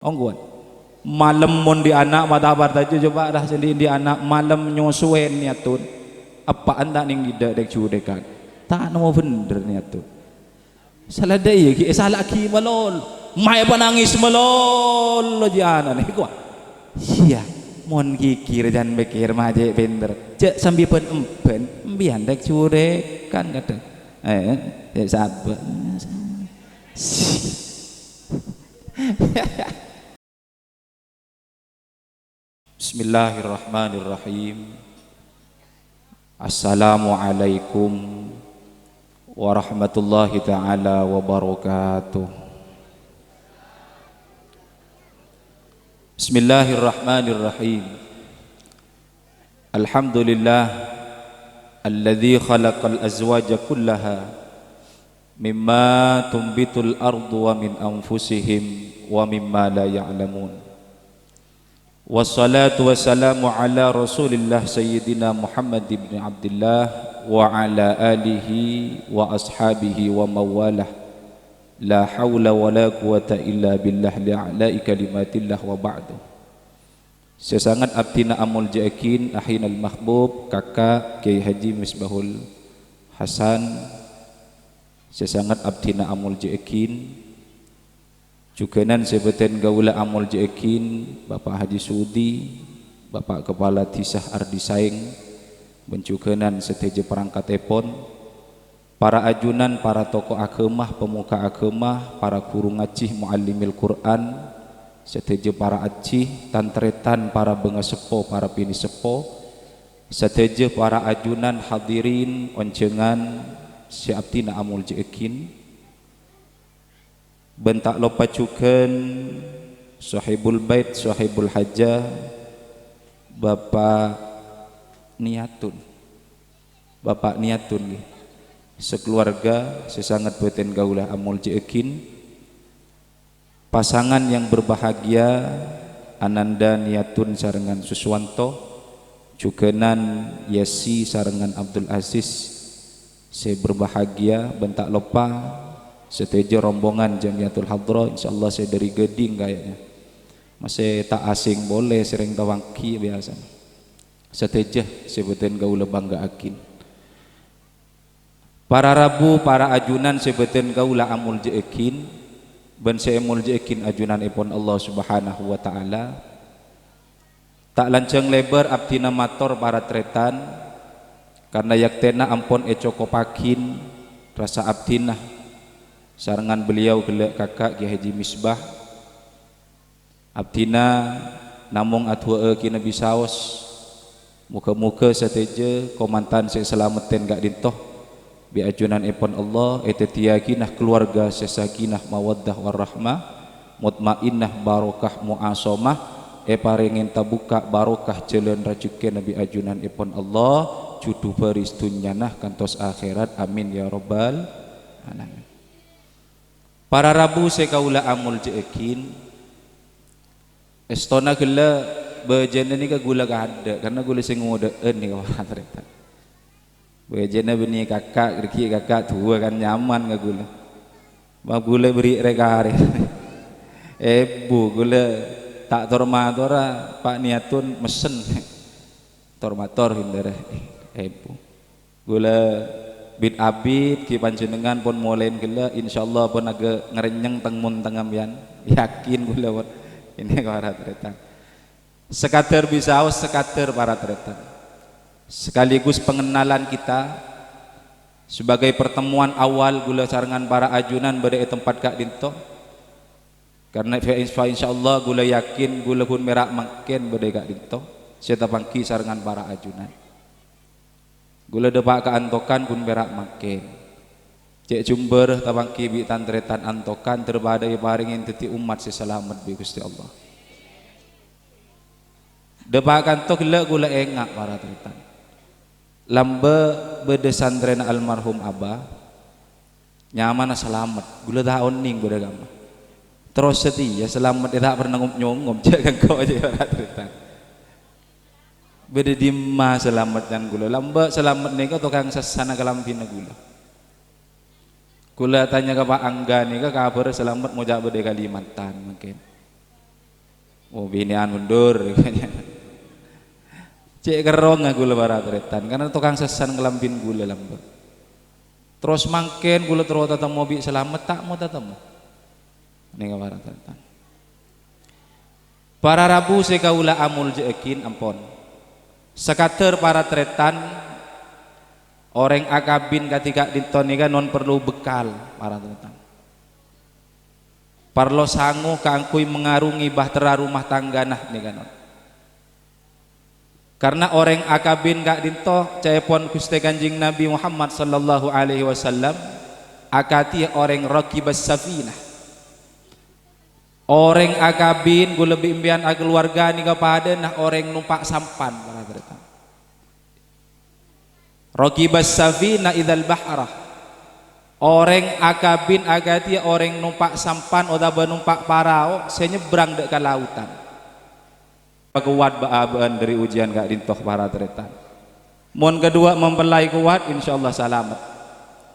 ongguan malam mon di anak matabar tajo coba dah sendiri di anak malam nyosuen niatun apa anda ning gida dek cudekan tak namo bener niatun salah daya ki salah ki malol mai panangis malol jana nih gua sia mon kikir dan bekir maje bener cek sambil pen empen bian dek cudekan kata sabar Bismillahirrahmanirrahim. Assalamualaikum warahmatullahi taala wabarakatuh. Bismillahirrahmanirrahim. Alhamdulillah alladzi khalaqal azwaja kullaha mimma tumbitul ardu wa min anfusihim wa mimma la ya'lamun. Wassalatu wassalamu ala rasulillah sayyidina Muhammad ibn Abdullah wa ala alihi wa ashabihi wa mawalah la hawla wa la quwata illa billah li'ala'i kalimatillah wa ba'du. Sesangat abdina amul ja'akin ahinal mahbub kakak Kiai Haji Misbahul Hasan, sesangat abdina amul ja'akin Jukenan sebeten gaula amul jekin Bapak Haji Sudi, Bapak Kepala Tisah Ardi Saing, bencukenan seteje perangkat epon, para ajunan, para tokoh agemah, pemuka agemah, para guru ngacih muallimil Quran, seteje para acih, tantretan, para bengasepo, para pinisepo, seteje para ajunan hadirin, oncengan, siaptina amul jekin. Bentak lopa cuken sahibul bait sahibul hajah Bapak niatun sekeluarga sesangat beten gaulah amul jekin pasangan yang berbahagia Ananda niatun sarengan Suswanto cukenan Yesi sarengan Abdul Aziz saya berbahagia bentak lopa seteja rombongan Jamiatul Hadra, insyaallah saya dari Geding kayaknya masih tak asing boleh sering tawangki biasa seteja sebutin gaula bangga akin para rabu para ajunan sebutin gaula amul jekin ben seemul jekin ajunan ipon Allah subhanahu wa ta'ala tak lanceng lebar abdina mator para tretan karena yaktena ampon ecokopakin rasa abdina sarangan beliau gelek kakak Kiai Haji Misbah abdina namung atua kina bisaos muka-muka sateje komantan saya selamatin gak dintoh bi ajunan ipon Allah etetia kinah keluarga sesakinah mawaddah warahmah mutmainnah barokah muasomah paringin tabuka barokah jalan rajuke nabi ajunan ipon Allah judu baris dunyanah kantos akhirat amin ya rabbal alamin. Para rabu sekaula amul jekin estona gula bejana ni ka gula ada karena gula sing ngodeun ni kawan ternyata bejana beni kakak reki kakak tua kan nyaman ka gula ba gula beri rekare gula tak tormatora Pak niatun mesen tormator hindare gula bid abid ki panjenengan pun molen gila insyaallah pun agak ngerenyeng tengmun tengamian yakin gula ini para tretan sekader bisaos sekader para tretan sekaligus pengenalan kita sebagai pertemuan awal gula sarangan para ajunan pada tempat kak dinto karena insyaallah gula yakin gula pun merak makin pada kak dinto saya tapangki sarangan para ajunan gula depak ke antokan pun berak makin cek jumber tabang kibi tantretan antokan terbadai paringin teti umat seselamat bi Gusti Allah depak kantok gula engak para tretan lambe bedesantren almarhum abah nyaman selamat gula tahun ning gula gama terus setia selamat tidak pernah nyongom cek kan kau aja para tretan beda dimma selamat dan gula lamba selamat nika tukang sasana kalampina gula tanya ke Pak Angga nika kabar selamat mau jawab de Kalimantan mungkin Oh binian mundur cek kerong gula baratretan karena tukang sesan ngelampin gula lambur terus mangken gula terus tatam mobil selamat tak mau tatam ini baratretan para rabu sekaula amul jekin ampon sekater para tretan orang akabin ketika ditonikan non perlu bekal para tretan parlo sangu kaangkui mengarungi bahtera rumah tangga nah nih kan karena orang akabin gak dinto cepon kuste kanjing Nabi Muhammad sallallahu alaihi wasallam akati orang rakibas safinah orang akabin gue lebih impian keluarga nih kepada nah orang numpak sampan para berita rakibas safinah idzal bahrah orang akabin agati orang numpak sampan atau numpak parao saya nyebrang dek ke lautan kuat baaban dari ujian gak dintoh para tretan mon kedua mempelai kuat insyaallah selamat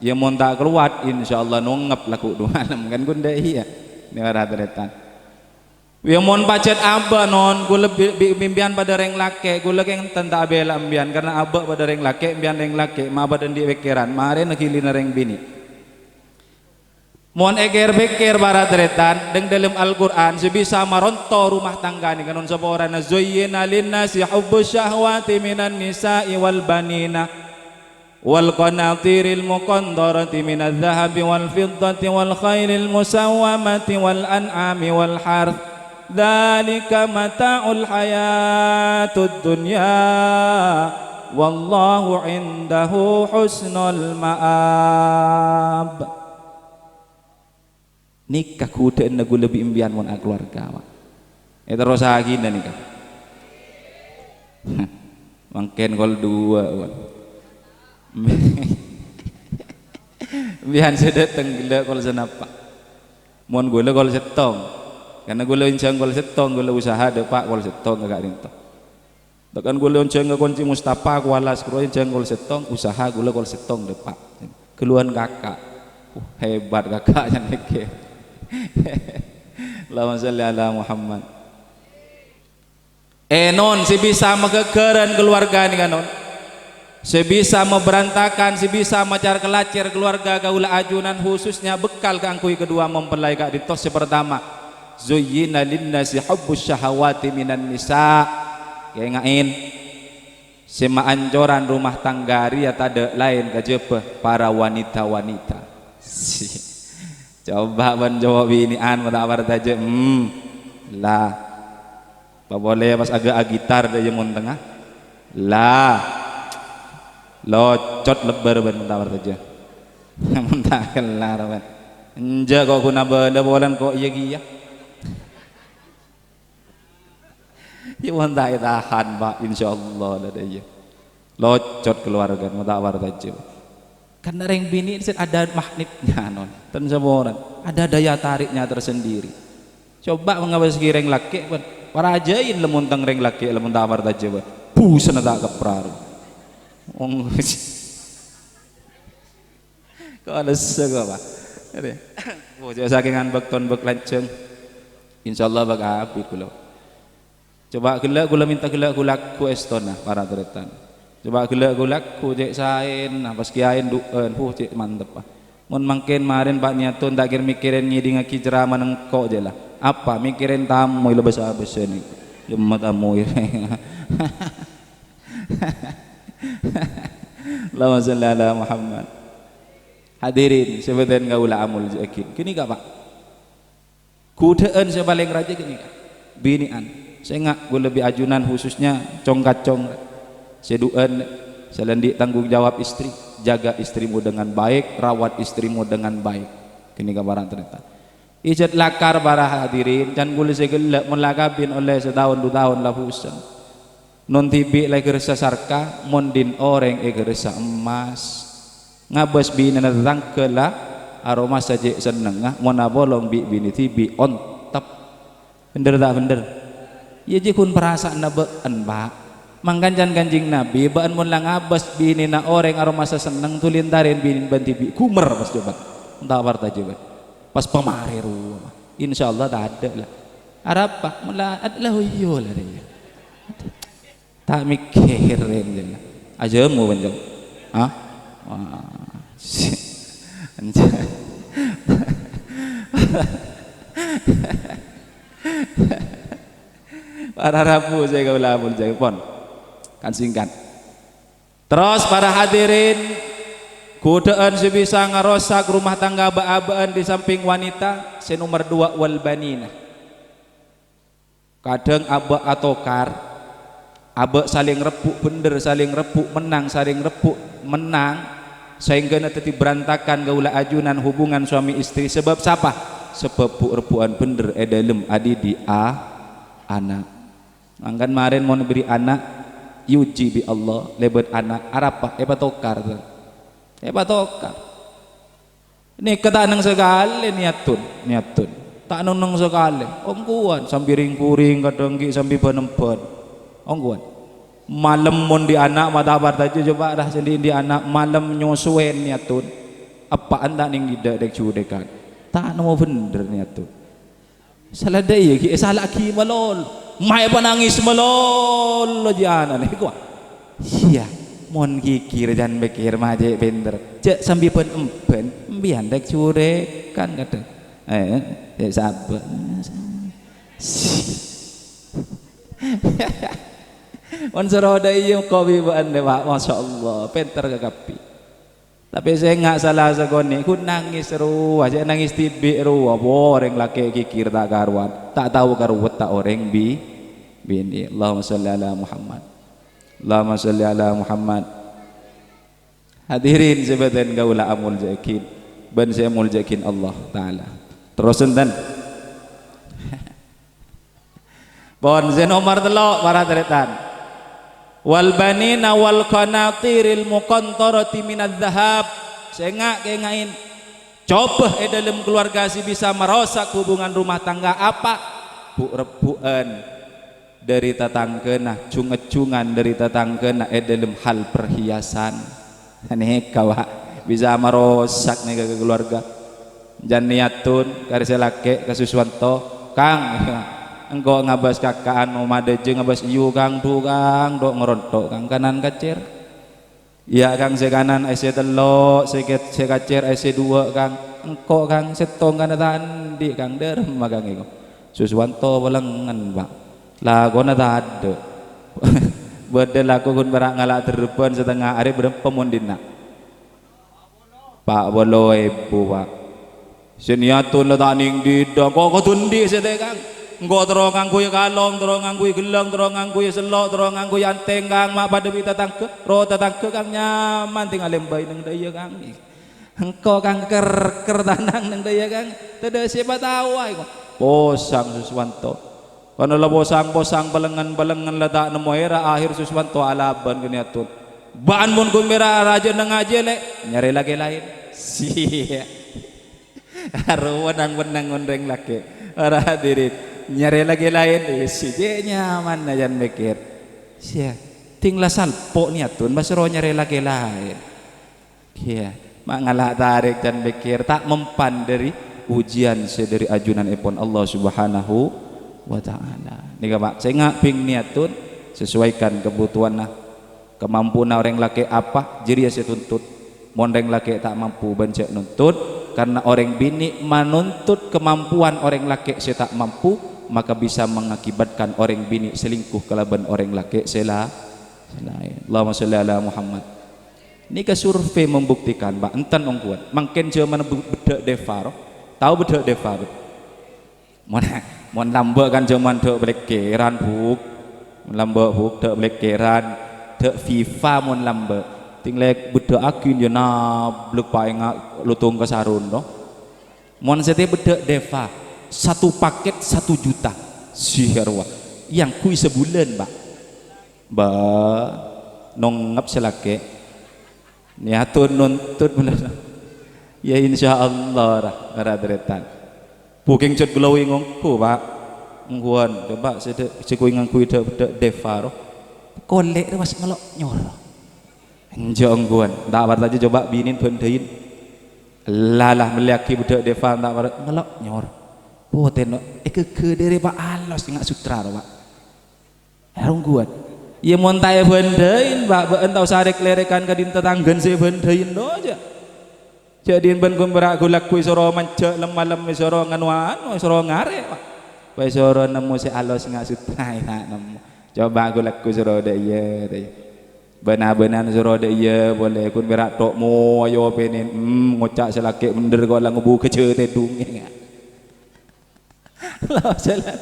ya mon tak kuat insyaallah nongep laku duanem kan gunda iya ini para tretan ya mon pacet aba non gue lebih mimpian pada reng lake gue lagi yang tentang bela ambian karena aba pada reng lake impian reng lake ma aba dan di pikiran mare nakilina reng bini mohon eger bekir para tretan deng dalam Al-Quran sebisa maronto rumah tangga ni kanon saborana zuyyina linnasi hubbus syahwati minan nisa'i wal banina wal qanatiril muqandarati minadh dhahabi wal fiddati wal khailil musawwamati wal an'ami wal harth dzalika mata'ul hayatud dunya wallahu indahu husnul ma'ab nikah kuda ena gue lebih impian mon keluarga mak terus lagi nikah mungkin kol dua bihan sedateng gila kol senapa mon gue kol setong karena gue lencang kol setong gue usaha depak kol setong agak rinto bahkan gue lencang nggak kunci Mustafa kualas gue lencang kol setong usaha gue kol setong depak keluhan kakak hebat kakaknya nikah Allahumma sholli ala Muhammad non si bisa megegeran keluarga ni kanon si bisa memberantakan si bisa macar kelacir keluarga gaula ajunan khususnya bekal keangkui kedua mempelai kak ditos si pertama zuyyina linnasi hubbus syahawati minan nisa kayak ngain si maancoran rumah tanggari ya tada lain kajepeh para wanita-wanita coba menjawab inian pada awal saja lah apa boleh pas agak gitar dia mun tengah lah locot lebar ban pada awal saja mentah kelar ban enja kok guna benda bolan kok iya gia ya mentah tahan pak insyaallah ada iya locot keluarga pada awal saja karena reng bini ada magnetnya non dan semua ada daya tariknya tersendiri coba mengawasi reng laki para ajain lemun teng reng laki lemun tawar aja busan tak kepraru kok ada sego pak oh jauh sakingan bekton bek lanceng insyaallah bak api kula coba gula minta gula ku estona para tretan coba gulak ku cek sain apa sekiain duen cek mantep ah mun mangken marin pak nyatun tak kira mikirin ngidi ngaki ceramah nengko je lah apa mikirin tamu ilo besar besar ni cuma tamu ini Allahumma sholli ala Muhammad hadirin sebenarnya gaula amul jakin kini gak pak kudaan sebaling raja kini gak binian saya ngak gue lebih ajunan khususnya congkat congkat seduan selendi tanggung jawab istri jaga istrimu dengan baik rawat istrimu dengan baik kini kabaran ternyata ijat lakar para hadirin dan gula segelak melakabin oleh setahun 2 tahun lah husan non tibi lagi resa sarka mondin orang resa emas ngabas bina natang kela aroma saja seneng mona bolong bini tibi on tap bener tak bener ya jikun perasaan nabaan pak mangkanjan kanjing Nabi baan mun lang abas bini na orang aroma sa seneng tulintarin bini banti bi kumer pas coba entah warta coba pas pemari rumah insyaallah tak ada lah Arapa mula adalah yo lah dia. Tak mikirin je lah. Aja mu banjang. Ha? Para rabu saya kau lamun saya pon. Kan singkat. Terus para hadirin, godaan sebisa ngarosak rumah tangga ba-abaan di samping wanita. Nomor 2 wal banina. Kadang aba atokar, aba saling repuk bener, saling repuk menang, saling repuk menang, sehingga nanti berantakan gaula ajunan hubungan suami istri. Sebab siapa? Sebab repuan bener dalam adi di anak. Angkan kemarin mau beri anak, yuji bi Allah lebet anak arapa tokar, tokar. Ini ketanang sekali niatun. Tak nunung sekali ongguan sambil ring-kuring kadang sambil benempen ongguan malam mon di anak matabar tajo coba dah sendiri di anak malam nyosuen niatun apa anda ning tidak dek cudekan tak nemu bener niatun salah daya salah ki malol mai panangis malol jana nih gua sia mon kikir dan bekir maje bener cek sambil benempen bian dek cudekan kata ya sabar. Wan seroda iyo kopi baan deh pak, masya Allah, pinter kekapi. Tapi saya nggak salah segoni, ku nangis ruah, saya nangis tibi ruah, orang laki kikir tak karuan, tak tahu karuat tak orang bini. Allahumma sholli ala Muhammad, Allahumma sholli ala Muhammad. Hadirin sebadan gaula amul jakin, ban saya amul jakin Allah Taala. Terus enten bon nomor 3 para teretan wal banina wal qanatiril muqantarati minadz zahab. Saya ngain coba dalam keluarga si bisa merosak hubungan rumah tangga apa repuan dari tatangkeuna cunget-cungan dari tatangkeuna dalam hal perhiasan aneh kawa bisa merosak nih ke keluarga. Jan niatun kari selake kasuswanto kang engko ngabas kakaan madeje ngabas iu kang du kang dok ngerontok kang kanan kacir ya kang se kanan ese telo se kacir ese 2 kang engko kang setong kana tandi kang derem magang iku suswanto welengan Pak lagona tade bedel aku kun barak ngalak terdepan setengah hari berapa mondina Pak bolo ibu Pak seniatun letaning didang kok tundi sete kang engko terong nganggo kalong terong nganggo gelang terong nganggo selok terong nganggo anteng kang mak pada pita tangke ro tatangke kang nyaman tinggal lembay nang daya kang engko kang ker tanang nang daya kang tede siapa tahu ay kok posang Suswanto kana la posang balengan letak nemu era akhir Suswanto alaban keniatun baan mun gumera raja nang aja lek nyari lagi lain sia Arwan menang ngondeng laki para hadirin nyari lagi lain si je nyaman aja mikir sia tinggal salpo niatun masro nyari lagi lain iya mak ngalah tarik dan mikir tak mempan dari ujian sedari ajunan ipon Allah Subhanahu wa ta'ala nika Pak saya ngaping niatun sesuaikan kebutuhan kemampuan orang laki apa jadi saya tuntut mondeng laki tak mampu bencak nuntut karena orang bini menuntut kemampuan orang laki saya tak mampu maka bisa mengakibatkan orang bini selingkuh kelaban orang laki selain. Allahumma sholli ala Muhammad. Ini ke survei membuktikan Pak enten orang kuat makin zaman bedak devar tahu bedak devar mon lambak kan zaman dek blekeran buk lambak buk dek blekeran dek FIFA mon lambak tinglek bedak akin je na lupa ingat lutung ke sarun no mon sete bedak deva 1 paket 1 juta siharwa yang kui sebulan Pak ba nongap selake niatun nuntut bener ya insyaallah ra deretan booking cut glowing ngku Pak ngkuan coba sekui ngangkui bedak deva kolek was ngelok nyor jongguan tak bar aja coba binin bendain lalah meliaki budak devan tak bar ngelok nyor poten ke dari Pak alos ngak sutra Pak. Rungguan. Ya mon tae bendein Pak, beun tau sarek lerekan ka din tetanggen se bendein do aja. Jadi ben kumberak gulak kuwi soro mancek lemalem soro nganuan soro ngare Pak. Bae soro nemu se alos ngak sutra tak nemu. Coba gulak ku soro de ieu teh. Benar-benar soro de ieu boleh kun berak tokmu ayo penin ngocak selake bener kok lang ngubu kece tedung. Allah jalan.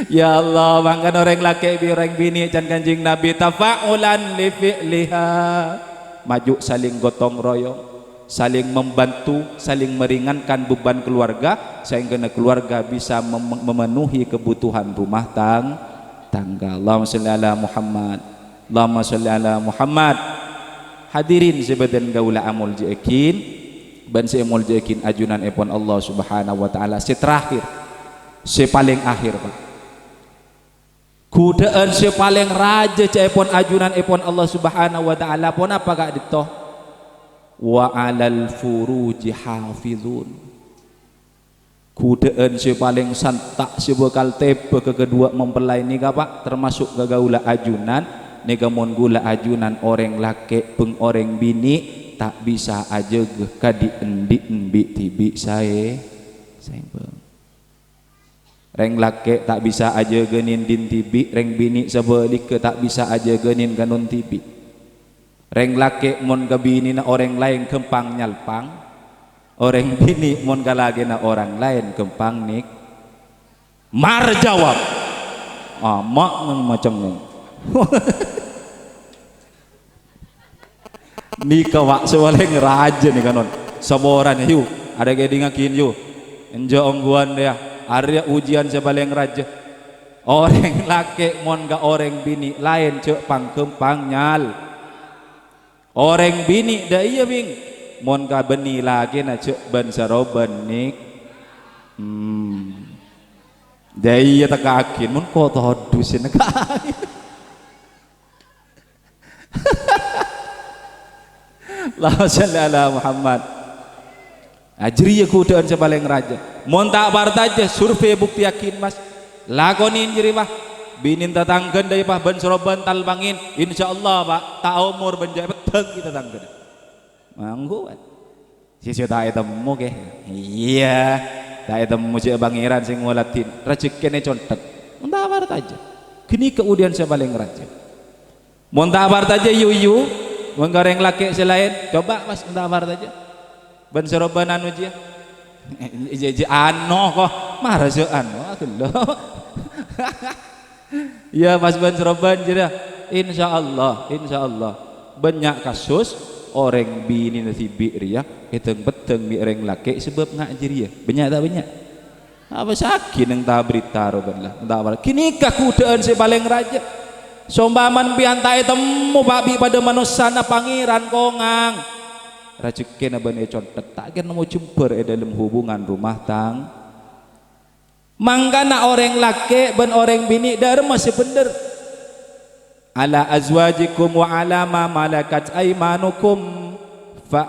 Ya Allah, mangkan orang laki bi orang bini can Kanjeng Nabi tafa'ulan li fi'liha. Maju saling gotong royong, saling membantu, saling meringankan beban keluarga sehingga keluarga bisa memenuhi kebutuhan rumah tangga. Allahumma shalli ala Muhammad. Allahumma shalli ala Muhammad. Hadirin sebadan gaula amul jekin ban seemul jekin ajunan epon Allah Subhanahu wa taala terakhir paling akhir Pak. Kudaan paling raja cepon ajunan epon Allah Subhanahu wa taala pon apa gak ditoh wa alal furuji hafizun. Kudaan paling santak bakal tebe ke kedua mempelai ni Pak termasuk gagaula ajunan nega mon gula ajunan orang laki peng orang bini tak bisa aja kadi endi tibi saya reng laki tak bisa aja genin din tibi, reng bini sebalik ke tak bisa aja genin kanun tibi. Reng laki mon ke bini na orang lain kempang nyalpang, orang bini mon ke lagi na orang lain kempang nik. Mar jawab, mak macam ni. Ni kawak sewaleng raja ni kanon. Saboran yuk, ada gede ngakin yuk. Enjo ongguan dia. Arya ujian sebaleng raja orang laki mon ga orang bini lain cek pangkempang nyal orang bini dah iya bing mon ga beni lagi na cek ben saro benik dah iya tak akin mon ko todusin kain Allahumma shalli ala Muhammad. Ajri ya kudaan sebaleng raja mon tak bartaja survei bukti yakin mas lakonin jiri mah binin tatanggen dari pah ben soroban talbangin insyaallah Pak tak umur benjai beteng kita tanggen mangguan sisi tak temu ke iya tak temu si bangiran sing walatin rezekine contek mon tak bartaja kini kemudian sebaleng raja mon tak bartaja yu menggoreng laki selain coba mas mon tak bartaja ban soroban anu dia ano kok marah se ano aduh ya pas ban soroban jadi insyaallah banyak kasus orang bini nasi biria keteng beteng mi orang laki sebab ngak jeria banyak tak banyak apa sakit yang tak berita roban lah tak kini kakudaan si paling raja sombaman biantai temu babi pada manusia na pangeran kongang rezeki na bani contek tak kan mau jumper dalam hubungan rumah mangkana orang laki ben orang bini dar masih bener ala azwajikum wa ala ma malakat aymanukum fa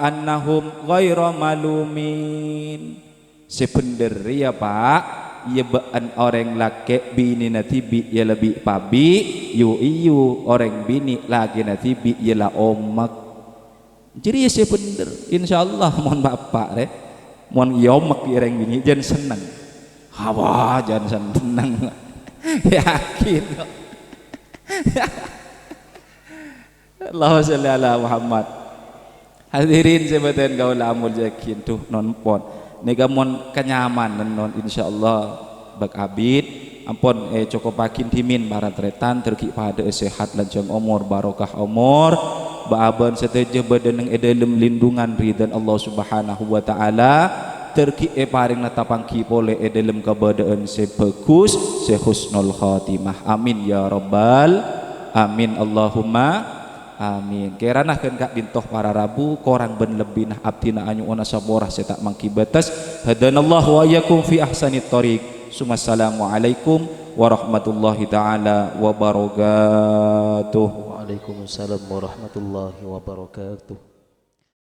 annahum ghairu malumin sebener ya Pak ya bean orang laki bini natibi ya lebih pabi yu orang bini lagi natibi ya la omak jadi ya bener insyaallah mohon bapak rek mohon yomak ireng bini jangan senang hawa jangan senang yakin Allahumma shalli ala Muhammad. Hadirin sebatan gaul amul yakin tuh non pon nega mon kenyamanan non insyaallah bak abid ampun cukup pakin timin barat retan terki pada sehat lanjang umur barokah umur baaban seteje badaneng dalam lindungan ridhan Allah Subhanahu wa taala terki paring natapangki pole dalam kabadaan sebagus sehusnul khatimah amin ya rabbal amin Allahumma amin kerana kan kak dintoh para rabu korang ben lebih nah abdina anyu ona saborah setak mangki batas hadanallahu wa iyyakum fi ahsanit thoriq Assalamualaikum warahmatullahi taala wabarakatuh. Waalaikumsalam warahmatullahi wabarakatuh.